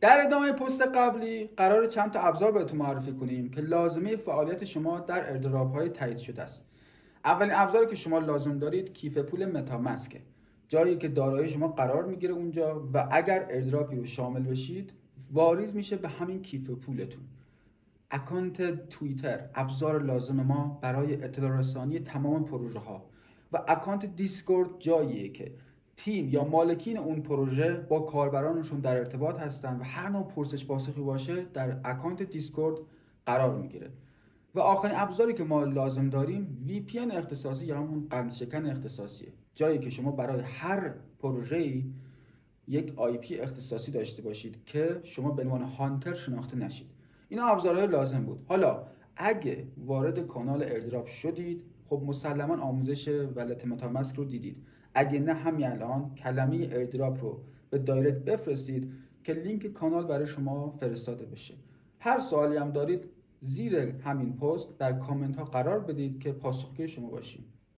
در ادامه پست قبلی قرار چند تا ابزار بهتون معرفی کنیم که لازمه فعالیت شما در ایردراپ‌های تایید شده است. اولین ابزاری که شما لازم دارید کیف پول متامسکه، جایی که دارایی شما قرار میگیره اونجا و اگر ایردراپی رو شامل بشید واریز میشه به همین کیف پولتون. اکانت توییتر ابزار لازم ما برای اطلاع رسانی تمام پروژه ها و اکانت دیسکورد جاییه که تیم یا مالکین اون پروژه با کاربرانشون در ارتباط هستن و هر نوع پرسش پاسخی باشه در اکانت دیسکورد قرار میگیره. و آخرین ابزاری که ما لازم داریم VPN اختصاصی یا همون قندشکن اختصاصیه، جایی که شما برای هر پروژه‌ای یک IP اختصاصی داشته باشید که شما به عنوان هانتر شناخته نشید. اینا ابزارهای لازم بود. حالا اگه وارد کانال ایردراپ شدید، خب مسلما آموزش ولت متامسک رو دیدید. اگه نه همین الان کلمه ایردراپ رو به دایرکت بفرستید که لینک کانال برای شما فرستاده بشه. هر سوالی هم دارید زیر همین پست در کامنت ها قرار بدید که پاسخگوی شما باشیم.